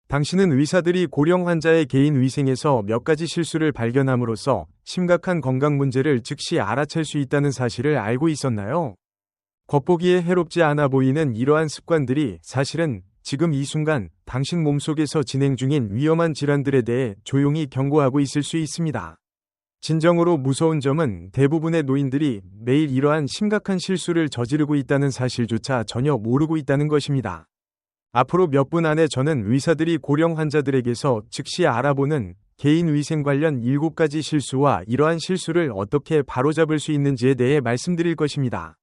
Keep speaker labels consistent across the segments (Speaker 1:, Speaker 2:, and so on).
Speaker 1: 당신은 의사들이 고령 환자의 개인 위생에서 몇 가지 실수를 발견함으로써 심각한 건강 문제를 즉시 알아챌 수 있다는 사실을 알고 있었나요? 겉보기에 해롭지 않아 보이는 이러한 습관들이 사실은 지금 이 순간 당신 몸속에서 진행 중인 위험한 질환들에 대해 조용히 경고하고 있을 수 있습니다. 진정으로 무서운 점은 대부분의 노인들이 매일 이러한 심각한 실수를 저지르고 있다는 사실조차 전혀 모르고 있다는 것입니다. 앞으로 몇 분 안에 저는 의사들이 고령 환자들에게서 즉시 알아보는 개인 위생 관련 7가지 실수와 이러한 실수를 어떻게 바로잡을 수 있는지에 대해 말씀드릴 것입니다.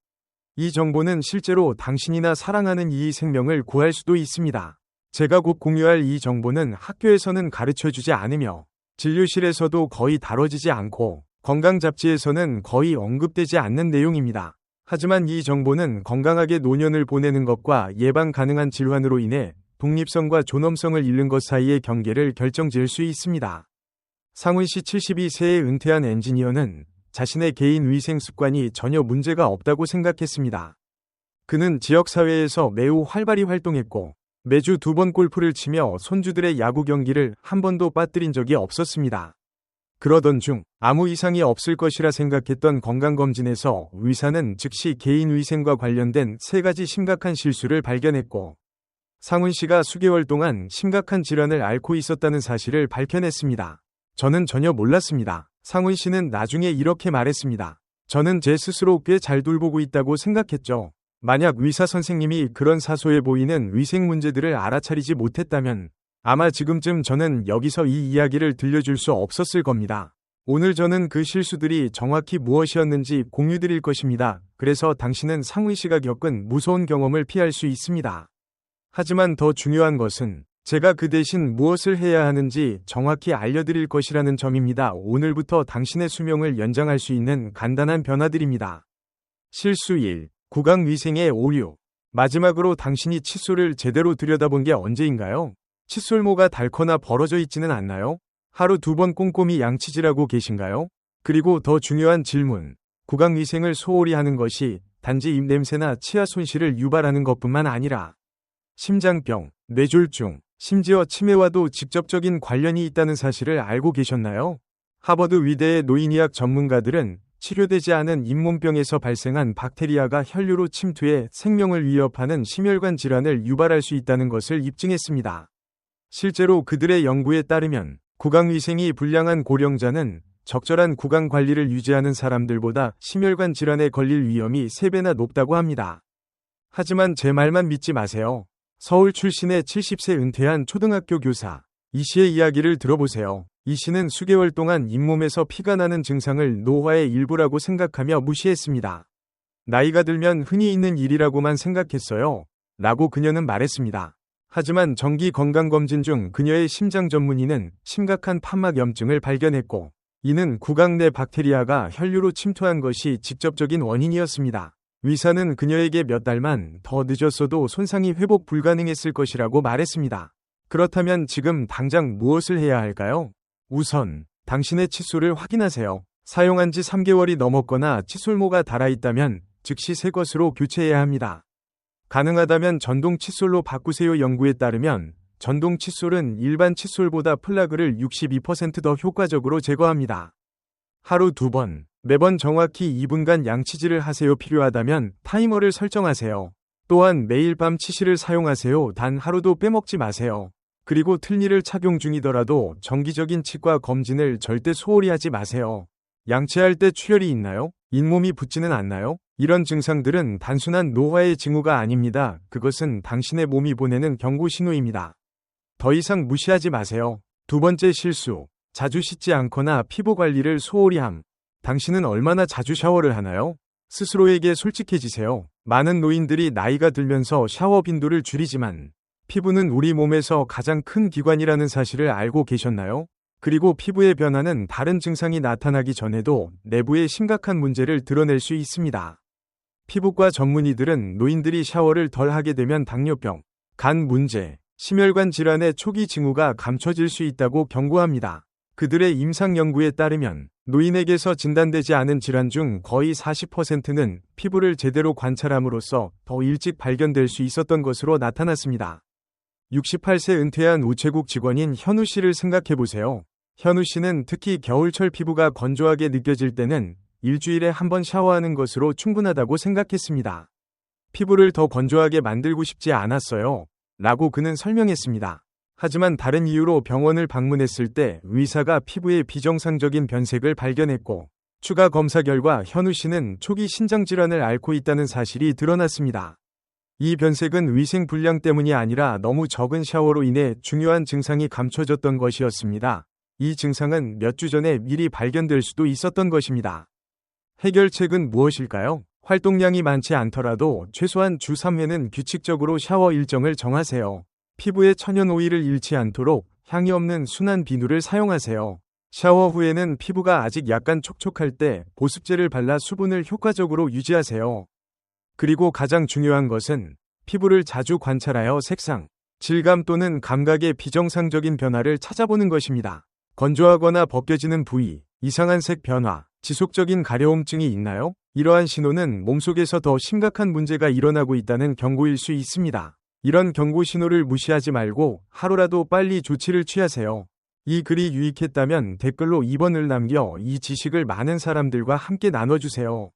Speaker 1: 이 정보는 실제로 당신이나 사랑하는 이의 생명을 구할 수도 있습니다. 제가 곧 공유할 이 정보는 학교에서는 가르쳐주지 않으며 진료실에서도 거의 다뤄지지 않고 건강 잡지에서는 거의 언급되지 않는 내용입니다. 하지만 이 정보는 건강하게 노년을 보내는 것과 예방 가능한 질환으로 인해 독립성과 존엄성을 잃는 것 사이의 경계를 결정지을 수 있습니다. 상훈 씨 72세에 은퇴한 엔지니어는 자신의 개인 위생 습관이 전혀 문제가 없다고 생각했습니다. 그는 지역사회에서 매우 활발히 활동했고 매주 2번 골프를 치며 손주들의 야구 경기를 한 번도 빠뜨린 적이 없었습니다. 그러던 중 아무 이상이 없을 것이라 생각했던 건강검진에서 의사는 즉시 개인 위생과 관련된 3가지 심각한 실수를 발견했고 상훈 씨가 수개월 동안 심각한 질환을 앓고 있었다는 사실을 밝혀냈습니다. 저는 전혀 몰랐습니다. 상훈 씨는 나중에 이렇게 말했습니다. 저는 제 스스로 꽤 잘 돌보고 있다고 생각했죠. 만약 의사 선생님이 그런 사소해 보이는 위생 문제들을 알아차리지 못했다면 아마 지금쯤 저는 여기서 이 이야기를 들려줄 수 없었을 겁니다. 오늘 저는 그 실수들이 정확히 무엇이었는지 공유드릴 것입니다. 그래서 당신은 상훈 씨가 겪은 무서운 경험을 피할 수 있습니다. 하지만 더 중요한 것은 제가 그 대신 무엇을 해야 하는지 정확히 알려드릴 것이라는 점입니다. 오늘부터 당신의 수명을 연장할 수 있는 간단한 변화들입니다. 실수 1. 구강위생의 오류. 마지막으로 당신이 칫솔을 제대로 들여다본 게 언제인가요? 칫솔모가 닳거나 벌어져 있지는 않나요? 하루 2번 꼼꼼히 양치질하고 계신가요? 그리고 더 중요한 질문. 구강위생을 소홀히 하는 것이 단지 입냄새나 치아 손실을 유발하는 것뿐만 아니라 심장병, 뇌졸중, 심지어 치매와도 직접적인 관련이 있다는 사실을 알고 계셨나요? 하버드 위대의 노인의학 전문가들은 치료되지 않은 잇몸병에서 발생한 박테리아가 혈류로 침투해 생명을 위협하는 심혈관 질환을 유발할 수 있다는 것을 입증했습니다. 실제로 그들의 연구에 따르면 구강위생이 불량한 고령자는 적절한 구강 관리를 유지하는 사람들보다 심혈관 질환에 걸릴 위험이 3배나 높다고 합니다. 하지만 제 말만 믿지 마세요. 서울 출신의 70세 은퇴한 초등학교 교사 이 씨의 이야기를 들어보세요. 이 씨는 수개월 동안 잇몸에서 피가 나는 증상을 노화의 일부라고 생각하며 무시했습니다. 나이가 들면 흔히 있는 일이라고만 생각했어요. 라고 그녀는 말했습니다. 하지만 정기 건강검진 중 그녀의 심장 전문의는 심각한 판막염증을 발견했고 이는 구강 내 박테리아가 혈류로 침투한 것이 직접적인 원인이었습니다. 의사는 그녀에게 몇 달만 더 늦었어도 손상이 회복 불가능했을 것이라고 말했습니다. 그렇다면 지금 당장 무엇을 해야 할까요? 우선 당신의 칫솔을 확인하세요. 사용한 지 3개월이 넘었거나 칫솔모가 닳아있다면 즉시 새 것으로 교체해야 합니다. 가능하다면 전동 칫솔로 바꾸세요. 연구에 따르면 전동 칫솔은 일반 칫솔보다 플라그를 62% 더 효과적으로 제거합니다. 하루 2번, 매번 정확히 2분간 양치질을 하세요. 필요하다면 타이머를 설정하세요. 또한 매일 밤 치실을 사용하세요. 단 하루도 빼먹지 마세요. 그리고 틀니를 착용 중이더라도 정기적인 치과 검진을 절대 소홀히 하지 마세요. 양치할 때 출혈이 있나요? 잇몸이 붓지는 않나요? 이런 증상들은 단순한 노화의 징후가 아닙니다. 그것은 당신의 몸이 보내는 경고 신호입니다. 더 이상 무시하지 마세요. 2번째 실수. 자주 씻지 않거나 피부 관리를 소홀히 함. 당신은 얼마나 자주 샤워를 하나요? 스스로에게 솔직해지세요. 많은 노인들이 나이가 들면서 샤워 빈도를 줄이지만 피부는 우리 몸에서 가장 큰 기관이라는 사실을 알고 계셨나요? 그리고 피부의 변화는 다른 증상이 나타나기 전에도 내부의 심각한 문제를 드러낼 수 있습니다. 피부과 전문의들은 노인들이 샤워를 덜 하게 되면 당뇨병, 간 문제, 심혈관 질환의 초기 징후가 감춰질 수 있다고 경고합니다. 그들의 임상 연구에 따르면 노인에게서 진단되지 않은 질환 중 거의 40%는 피부를 제대로 관찰함으로써 더 일찍 발견될 수 있었던 것으로 나타났습니다. 68세 은퇴한 우체국 직원인 현우 씨를 생각해 보세요. 현우 씨는 특히 겨울철 피부가 건조하게 느껴질 때는 일주일에 한 번 샤워하는 것으로 충분하다고 생각했습니다. 피부를 더 건조하게 만들고 싶지 않았어요. 라고 그는 설명했습니다. 하지만 다른 이유로 병원을 방문했을 때 의사가 피부에 비정상적인 변색을 발견했고 추가 검사 결과 현우 씨는 초기 신장질환을 앓고 있다는 사실이 드러났습니다. 이 변색은 위생 불량 때문이 아니라 너무 적은 샤워로 인해 중요한 증상이 감춰졌던 것이었습니다. 이 증상은 몇 주 전에 미리 발견될 수도 있었던 것입니다. 해결책은 무엇일까요? 활동량이 많지 않더라도 최소한 주 3회는 규칙적으로 샤워 일정을 정하세요. 피부에 천연 오일을 잃지 않도록 향이 없는 순한 비누를 사용하세요. 샤워 후에는 피부가 아직 약간 촉촉할 때 보습제를 발라 수분을 효과적으로 유지하세요. 그리고 가장 중요한 것은 피부를 자주 관찰하여 색상, 질감 또는 감각의 비정상적인 변화를 찾아보는 것입니다. 건조하거나 벗겨지는 부위, 이상한 색 변화, 지속적인 가려움증이 있나요? 이러한 신호는 몸속에서 더 심각한 문제가 일어나고 있다는 경고일 수 있습니다. 이런 경고 신호를 무시하지 말고 하루라도 빨리 조치를 취하세요. 이 글이 유익했다면 댓글로 2번을 남겨 이 지식을 많은 사람들과 함께 나눠주세요.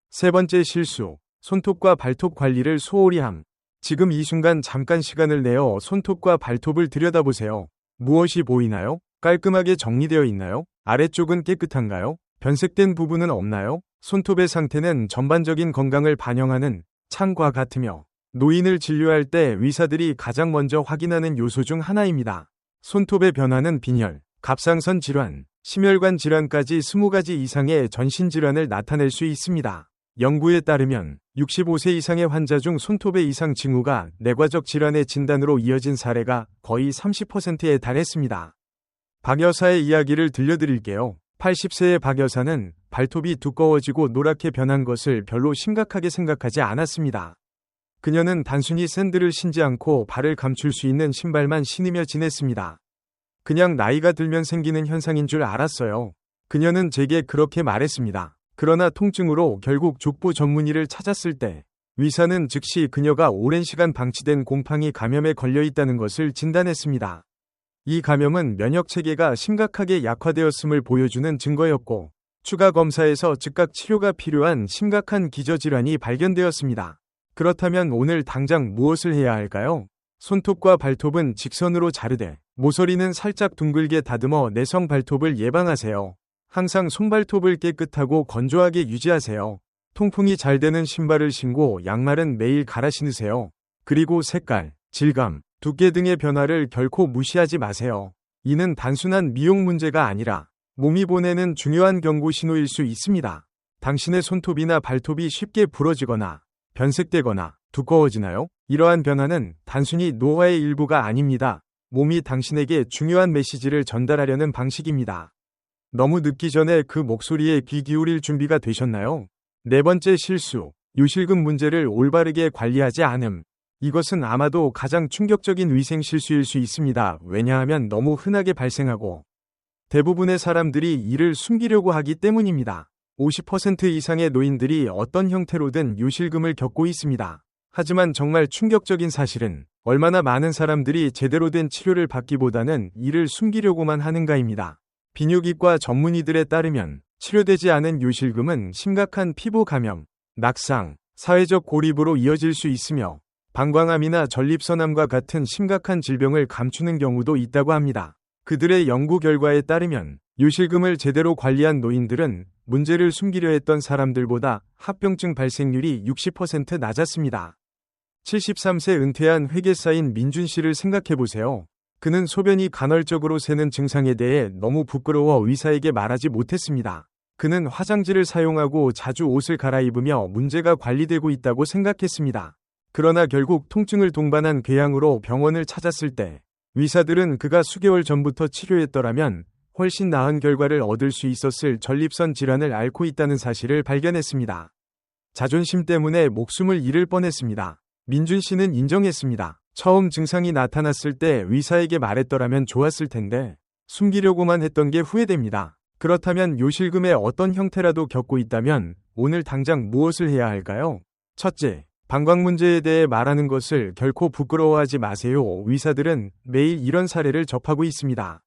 Speaker 1: 세 번째 실수, 손톱과 발톱 관리를 소홀히 함. 지금 이 순간 잠깐 시간을 내어 손톱과 발톱을 들여다보세요. 무엇이 보이나요? 깔끔하게 정리되어 있나요? 아래쪽은 깨끗한가요? 변색된 부분은 없나요? 손톱의 상태는 전반적인 건강을 반영하는 창과 같으며 노인을 진료할 때 의사들이 가장 먼저 확인하는 요소 중 하나입니다. 손톱의 변화는 빈혈, 갑상선 질환, 심혈관 질환까지 20가지 이상의 전신 질환을 나타낼 수 있습니다. 연구에 따르면 65세 이상의 환자 중 손톱의 이상 징후가 내과적 질환의 진단으로 이어진 사례가 거의 30%에 달했습니다. 박 여사의 이야기를 들려드릴게요. 80세의 박 여사는 발톱이 두꺼워지고 노랗게 변한 것을 별로 심각하게 생각하지 않았습니다. 그녀는 단순히 샌들을 신지 않고 발을 감출 수 있는 신발만 신으며 지냈습니다. 그냥 나이가 들면 생기는 현상인 줄 알았어요. 그녀는 제게 그렇게 말했습니다. 그러나 통증으로 결국 족보 전문의를 찾았을 때 의사는 즉시 그녀가 오랜 시간 방치된 곰팡이 감염에 걸려 있다는 것을 진단했습니다. 이 감염은 면역 체계가 심각하게 약화되었음을 보여주는 증거였고 추가 검사에서 즉각 치료가 필요한 심각한 기저질환이 발견되었습니다. 그렇다면 오늘 당장 무엇을 해야 할까요? 손톱과 발톱은 직선으로 자르되 모서리는 살짝 둥글게 다듬어 내성 발톱을 예방하세요. 항상 손발톱을 깨끗하고 건조하게 유지하세요. 통풍이 잘 되는 신발을 신고 양말은 매일 갈아 신으세요. 그리고 색깔, 질감, 두께 등의 변화를 결코 무시하지 마세요. 이는 단순한 미용 문제가 아니라 몸이 보내는 중요한 경고 신호일 수 있습니다. 당신의 손톱이나 발톱이 쉽게 부러지거나 변색되거나 두꺼워지나요? 이러한 변화는 단순히 노화의 일부가 아닙니다. 몸이 당신에게 중요한 메시지를 전달하려는 방식입니다. 너무 늦기 전에 그 목소리에 귀 기울일 준비가 되셨나요? 네 번째 실수, 요실금 문제를 올바르게 관리하지 않음. 이것은 아마도 가장 충격적인 위생 실수일 수 있습니다. 왜냐하면 너무 흔하게 발생하고 대부분의 사람들이 이를 숨기려고 하기 때문입니다. 50% 이상의 노인들이 어떤 형태로든 요실금을 겪고 있습니다. 하지만 정말 충격적인 사실은 얼마나 많은 사람들이 제대로 된 치료를 받기보다는 이를 숨기려고만 하는가입니다. 비뇨기과 전문의들에 따르면 치료되지 않은 요실금은 심각한 피부 감염, 낙상, 사회적 고립으로 이어질 수 있으며 방광암이나 전립선암과 같은 심각한 질병을 감추는 경우도 있다고 합니다. 그들의 연구 결과에 따르면 요실금을 제대로 관리한 노인들은 문제를 숨기려 했던 사람들보다 합병증 발생률이 60% 낮았습니다. 73세 은퇴한 회계사인 민준 씨를 생각해보세요. 그는 소변이 간헐적으로 새는 증상에 대해 너무 부끄러워 의사에게 말하지 못했습니다. 그는 화장지를 사용하고 자주 옷을 갈아입으며 문제가 관리되고 있다고 생각했습니다. 그러나 결국 통증을 동반한 궤양으로 병원을 찾았을 때 의사들은 그가 수개월 전부터 치료했더라면 훨씬 나은 결과를 얻을 수 있었을 전립선 질환을 앓고 있다는 사실을 발견했습니다. 자존심 때문에 목숨을 잃을 뻔했습니다. 민준 씨는 인정했습니다. 처음 증상이 나타났을 때 의사에게 말했더라면 좋았을 텐데 숨기려고만 했던 게 후회됩니다. 그렇다면 요실금의 어떤 형태라도 겪고 있다면 오늘 당장 무엇을 해야 할까요? 첫째, 방광 문제에 대해 말하는 것을 결코 부끄러워하지 마세요. 의사들은 매일 이런 사례를 접하고 있습니다.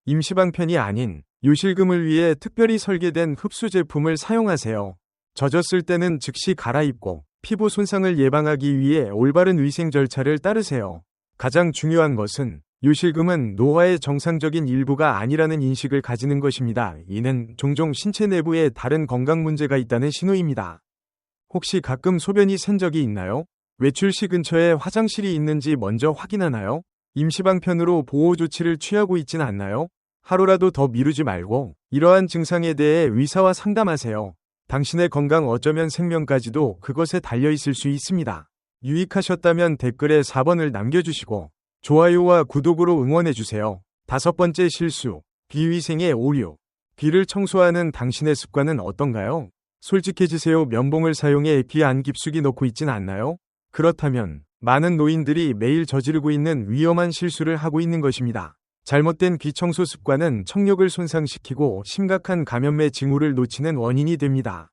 Speaker 1: 임시방편이 아닌 요실금을 위해 특별히 설계된 흡수 제품을 사용하세요. 젖었을 때는 즉시 갈아입고 피부 손상을 예방하기 위해 올바른 위생 절차를 따르세요. 가장 중요한 것은 요실금은 노화의 정상적인 일부가 아니라는 인식을 가지는 것입니다. 이는 종종 신체 내부에 다른 건강 문제가 있다는 신호입니다. 혹시 가끔 소변이 샌 적이 있나요? 외출 시 근처에 화장실이 있는지 먼저 확인하나요? 임시방편으로 보호 조치를 취하고 있진 않나요? 하루라도 더 미루지 말고 이러한 증상에 대해 의사와 상담하세요. 당신의 건강 어쩌면 생명까지도 그것에 달려 있을 수 있습니다. 유익하셨다면 댓글에 4번을 남겨주시고 좋아요와 구독으로 응원해주세요. 5번째 실수, 비위생의 오류. 귀를 청소하는 당신의 습관은 어떤가요? 솔직해지세요. 면봉을 사용해 귀 안 깊숙이 넣고 있진 않나요? 그렇다면 많은 노인들이 매일 저지르고 있는 위험한 실수를 하고 있는 것입니다. 잘못된 귀 청소 습관은 청력을 손상시키고 심각한 감염의 징후를 놓치는 원인이 됩니다.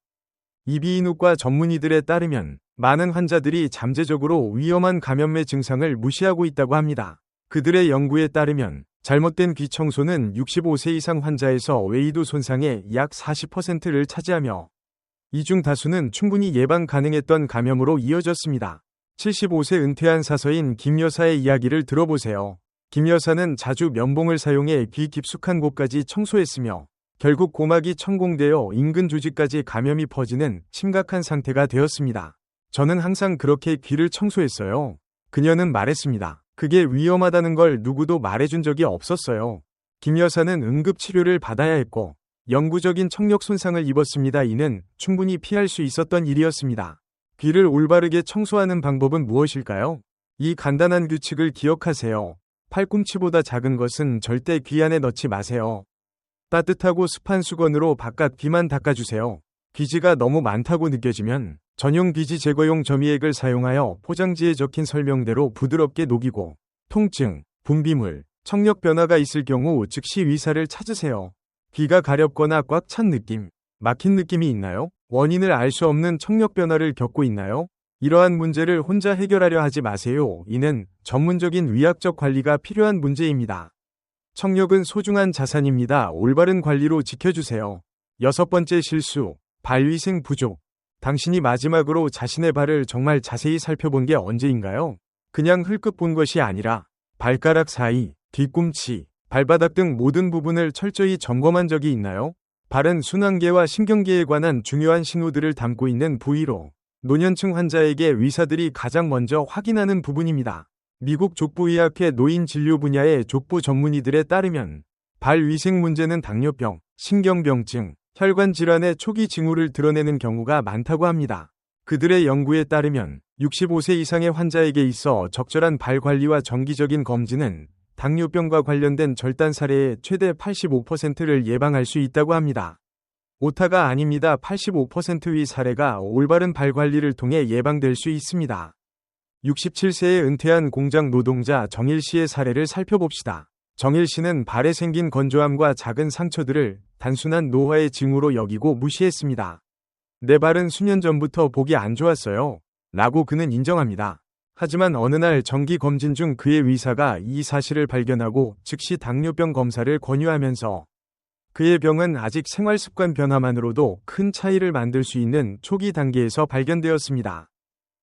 Speaker 1: 이비인후과 전문의들에 따르면 많은 환자들이 잠재적으로 위험한 감염의 증상을 무시하고 있다고 합니다. 그들의 연구에 따르면 잘못된 귀 청소는 65세 이상 환자에서 외이도 손상의 약 40%를 차지하며 이 중 다수는 충분히 예방 가능했던 감염으로 이어졌습니다. 75세 은퇴한 사서인 김 여사의 이야기를 들어보세요. 김 여사는 자주 면봉을 사용해 귀 깊숙한 곳까지 청소했으며 결국 고막이 천공되어 인근 조직까지 감염이 퍼지는 심각한 상태가 되었습니다. 저는 항상 그렇게 귀를 청소했어요. 그녀는 말했습니다. 그게 위험하다는 걸 누구도 말해준 적이 없었어요. 김 여사는 응급치료를 받아야 했고 영구적인 청력 손상을 입었습니다. 이는 충분히 피할 수 있었던 일이었습니다. 귀를 올바르게 청소하는 방법은 무엇일까요? 이 간단한 규칙을 기억하세요. 팔꿈치보다 작은 것은 절대 귀 안에 넣지 마세요. 따뜻하고 습한 수건으로 바깥 귀만 닦아주세요. 귀지가 너무 많다고 느껴지면 전용 귀지 제거용 점이액을 사용하여 포장지에 적힌 설명대로 부드럽게 녹이고 통증, 분비물, 청력 변화가 있을 경우 즉시 의사를 찾으세요. 귀가 가렵거나 꽉 찬 느낌, 막힌 느낌이 있나요? 원인을 알 수 없는 청력 변화를 겪고 있나요? 이러한 문제를 혼자 해결하려 하지 마세요. 이는 전문적인 의학적 관리가 필요한 문제입니다. 청력은 소중한 자산입니다. 올바른 관리로 지켜주세요. 6번째 실수, 발위생 부족. 당신이 마지막으로 자신의 발을 정말 자세히 살펴본 게 언제인가요? 그냥 흘끗 본 것이 아니라 발가락 사이, 뒤꿈치, 발바닥 등 모든 부분을 철저히 점검한 적이 있나요? 발은 순환계와 신경계에 관한 중요한 신호들을 담고 있는 부위로 노년층 환자에게 의사들이 가장 먼저 확인하는 부분입니다. 미국 족부의학회 노인 진료 분야의 족부 전문의들에 따르면 발 위생 문제는 당뇨병, 신경병증, 혈관 질환의 초기 징후를 드러내는 경우가 많다고 합니다. 그들의 연구에 따르면 65세 이상의 환자에게 있어 적절한 발 관리와 정기적인 검진은 당뇨병과 관련된 절단 사례의 최대 85%를 예방할 수 있다고 합니다. 오타가 아닙니다. 85%의 사례가 올바른 발 관리를 통해 예방될 수 있습니다. 67세에 은퇴한 공장 노동자 정일 씨의 사례를 살펴봅시다. 정일 씨는 발에 생긴 건조함과 작은 상처들을 단순한 노화의 징후로 여기고 무시했습니다. 내 발은 수년 전부터 보기 안 좋았어요. 라고 그는 인정합니다. 하지만 어느 날 정기 검진 중 그의 의사가 이 사실을 발견하고 즉시 당뇨병 검사를 권유하면서 그의 병은 아직 생활습관 변화만으로도 큰 차이를 만들 수 있는 초기 단계에서 발견되었습니다.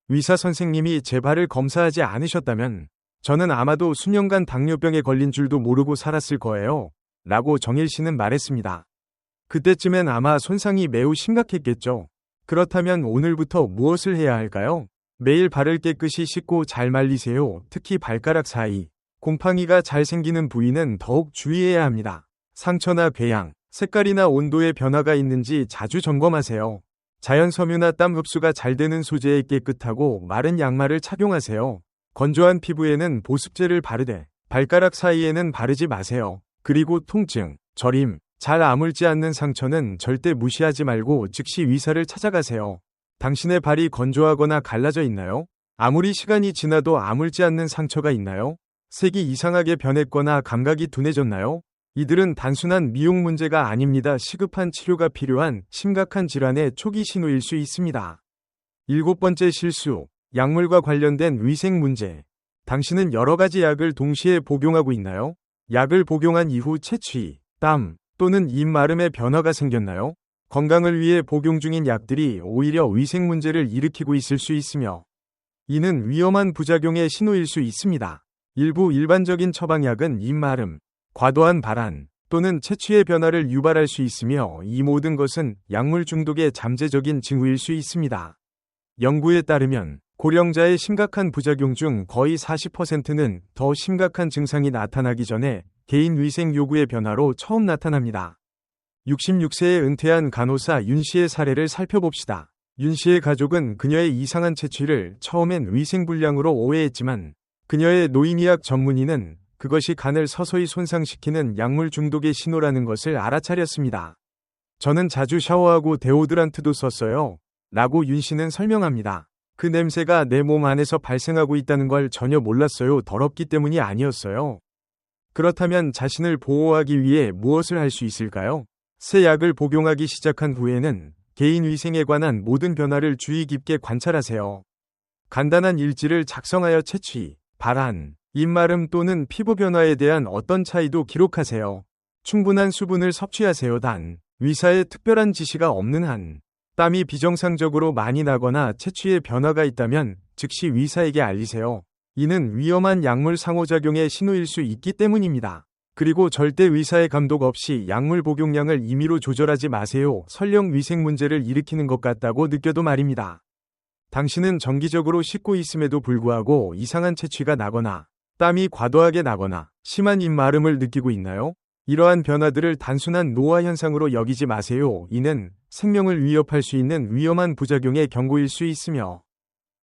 Speaker 1: 의사 선생님이 제 발을 검사하지 않으셨다면 저는 아마도 수년간 당뇨병에 걸린 줄도 모르고 살았을 거예요. 라고 정일 씨는 말했습니다. 그때쯤엔 아마 손상이 매우 심각했겠죠. 그렇다면 오늘부터 무엇을 해야 할까요? 매일 발을 깨끗이 씻고 잘 말리세요. 특히 발가락 사이, 곰팡이가 잘 생기는 부위는 더욱 주의해야 합니다. 상처나 궤양, 색깔이나 온도의 변화가 있는지 자주 점검하세요. 자연 섬유나 땀 흡수가 잘 되는 소재의 깨끗하고 마른 양말을 착용하세요. 건조한 피부에는 보습제를 바르되 발가락 사이에는 바르지 마세요. 그리고 통증, 저림, 잘 아물지 않는 상처는 절대 무시하지 말고 즉시 의사를 찾아가세요. 당신의 발이 건조하거나 갈라져 있나요? 아무리 시간이 지나도 아물지 않는 상처가 있나요? 색이 이상하게 변했거나 감각이 둔해졌나요? 이들은 단순한 미용 문제가 아닙니다. 시급한 치료가 필요한 심각한 질환의 초기 신호일 수 있습니다. 7번째 실수, 약물과 관련된 위생 문제. 당신은 여러 가지 약을 동시에 복용하고 있나요? 약을 복용한 이후 체취, 땀 또는 입 마름의 변화가 생겼나요? 건강을 위해 복용 중인 약들이 오히려 위생 문제를 일으키고 있을 수 있으며 이는 위험한 부작용의 신호일 수 있습니다. 일부 일반적인 처방약은 입 마름, 과도한 발한 또는 체취의 변화를 유발할 수 있으며 이 모든 것은 약물 중독의 잠재적인 징후일 수 있습니다. 연구에 따르면 고령자의 심각한 부작용 중 거의 40%는 더 심각한 증상이 나타나기 전에 개인 위생 요구의 변화로 처음 나타납니다. 66세에 은퇴한 간호사 윤 씨의 사례를 살펴봅시다. 윤 씨의 가족은 그녀의 이상한 체취를 처음엔 위생불량으로 오해했지만 그녀의 노인의학 전문의는 그것이 간을 서서히 손상시키는 약물 중독의 신호라는 것을 알아차렸습니다. 저는 자주 샤워하고 데오드란트도 썼어요. 라고 윤 씨는 설명합니다. 그 냄새가 내 몸 안에서 발생하고 있다는 걸 전혀 몰랐어요. 더럽기 때문이 아니었어요. 그렇다면 자신을 보호하기 위해 무엇을 할 수 있을까요? 새 약을 복용하기 시작한 후에는 개인 위생에 관한 모든 변화를 주의 깊게 관찰하세요. 간단한 일지를 작성하여 체취, 발한, 입마름 또는 피부 변화에 대한 어떤 차이도 기록하세요. 충분한 수분을 섭취하세요. 단, 의사의 특별한 지시가 없는 한, 땀이 비정상적으로 많이 나거나 체취의 변화가 있다면 즉시 의사에게 알리세요. 이는 위험한 약물 상호작용의 신호일 수 있기 때문입니다. 그리고 절대 의사의 감독 없이 약물 복용량을 임의로 조절하지 마세요. 설령 위생 문제를 일으키는 것 같다고 느껴도 말입니다. 당신은 정기적으로 씻고 있음에도 불구하고 이상한 체취가 나거나 땀이 과도하게 나거나 심한 입마름을 느끼고 있나요? 이러한 변화들을 단순한 노화 현상으로 여기지 마세요. 이는 생명을 위협할 수 있는 위험한 부작용의 경고일 수 있으며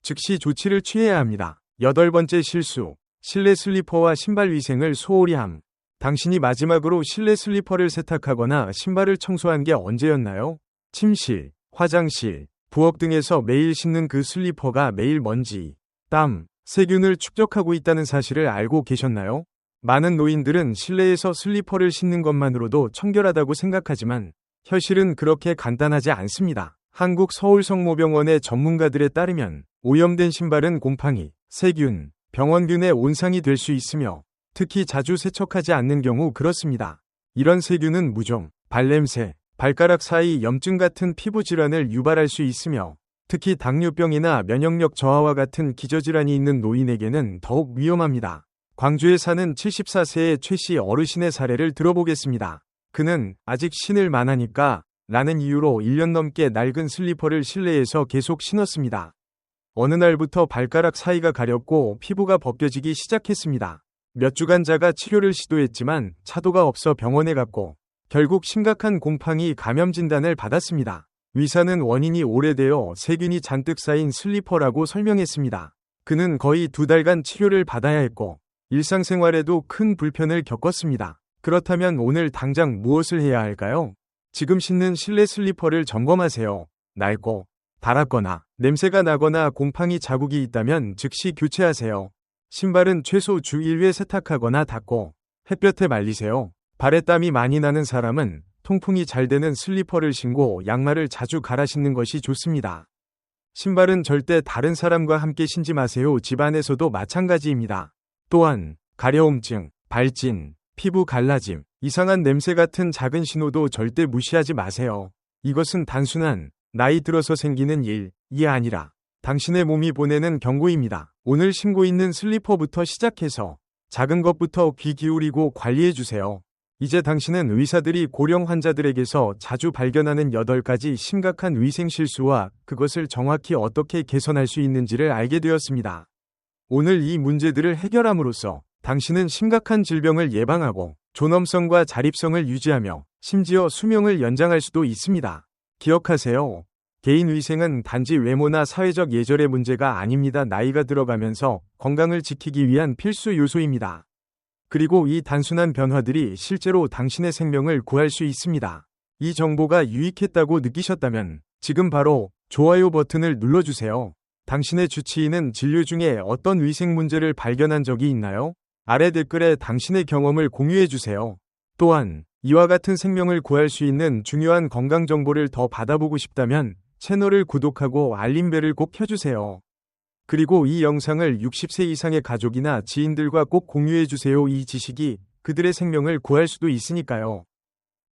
Speaker 1: 즉시 조치를 취해야 합니다. 8번째 실수. 실내 슬리퍼와 신발 위생을 소홀히 함. 당신이 마지막으로 실내 슬리퍼를 세탁하거나 신발을 청소한 게 언제였나요? 침실, 화장실, 부엌 등에서 매일 신는 그 슬리퍼가 매일 먼지, 땀, 세균을 축적하고 있다는 사실을 알고 계셨나요? 많은 노인들은 실내에서 슬리퍼를 신는 것만으로도 청결하다고 생각하지만 현실은 그렇게 간단하지 않습니다. 한국 서울성모병원의 전문가들에 따르면 오염된 신발은 곰팡이, 세균, 병원균의 온상이 될 수 있으며 특히 자주 세척하지 않는 경우 그렇습니다. 이런 세균은 무좀, 발냄새, 발가락 사이 염증 같은 피부 질환을 유발할 수 있으며 특히 당뇨병이나 면역력 저하와 같은 기저질환이 있는 노인에게는 더욱 위험합니다. 광주에 사는 74세의 최 씨 어르신의 사례를 들어보겠습니다. 그는 아직 신을 만하니까 라는 이유로 1년 넘게 낡은 슬리퍼를 실내에서 계속 신었습니다. 어느 날부터 발가락 사이가 가렵고 피부가 벗겨지기 시작했습니다. 몇 주간 자가 치료를 시도했지만 차도가 없어 병원에 갔고 결국 심각한 곰팡이 감염 진단을 받았습니다. 의사는 원인이 오래되어 세균이 잔뜩 쌓인 슬리퍼라고 설명했습니다. 그는 거의 2달간 치료를 받아야 했고 일상생활에도 큰 불편을 겪었습니다. 그렇다면 오늘 당장 무엇을 해야 할까요? 지금 신는 실내 슬리퍼를 점검하세요. 낡고 닳았거나 냄새가 나거나 곰팡이 자국이 있다면 즉시 교체하세요. 신발은 최소 주 1회 세탁하거나 닦고 햇볕에 말리세요. 발에 땀이 많이 나는 사람은 통풍이 잘 되는 슬리퍼를 신고 양말을 자주 갈아 신는 것이 좋습니다. 신발은 절대 다른 사람과 함께 신지 마세요. 집안에서도 마찬가지입니다. 또한 가려움증, 발진, 피부 갈라짐, 이상한 냄새 같은 작은 신호도 절대 무시하지 마세요. 이것은 단순한 나이 들어서 생기는 일이 아니라 당신의 몸이 보내는 경고입니다. 오늘 신고 있는 슬리퍼부터 시작해서 작은 것부터 귀 기울이고 관리해주세요. 이제 당신은 의사들이 고령 환자들에게서 자주 발견하는 8가지 심각한 위생 실수와 그것을 정확히 어떻게 개선할 수 있는지를 알게 되었습니다. 오늘 이 문제들을 해결함으로써 당신은 심각한 질병을 예방하고 존엄성과 자립성을 유지하며 심지어 수명을 연장할 수도 있습니다. 기억하세요. 개인 위생은 단지 외모나 사회적 예절의 문제가 아닙니다. 나이가 들어가면서 건강을 지키기 위한 필수 요소입니다. 그리고 이 단순한 변화들이 실제로 당신의 생명을 구할 수 있습니다. 이 정보가 유익했다고 느끼셨다면 지금 바로 좋아요 버튼을 눌러주세요. 당신의 주치의는 진료 중에 어떤 위생 문제를 발견한 적이 있나요? 아래 댓글에 당신의 경험을 공유해주세요. 또한 이와 같은 생명을 구할 수 있는 중요한 건강 정보를 더 받아보고 싶다면 채널을 구독하고 알림벨을 꼭 켜주세요. 그리고 이 영상을 60세 이상의 가족이나 지인들과 꼭 공유해주세요. 이 지식이 그들의 생명을 구할 수도 있으니까요.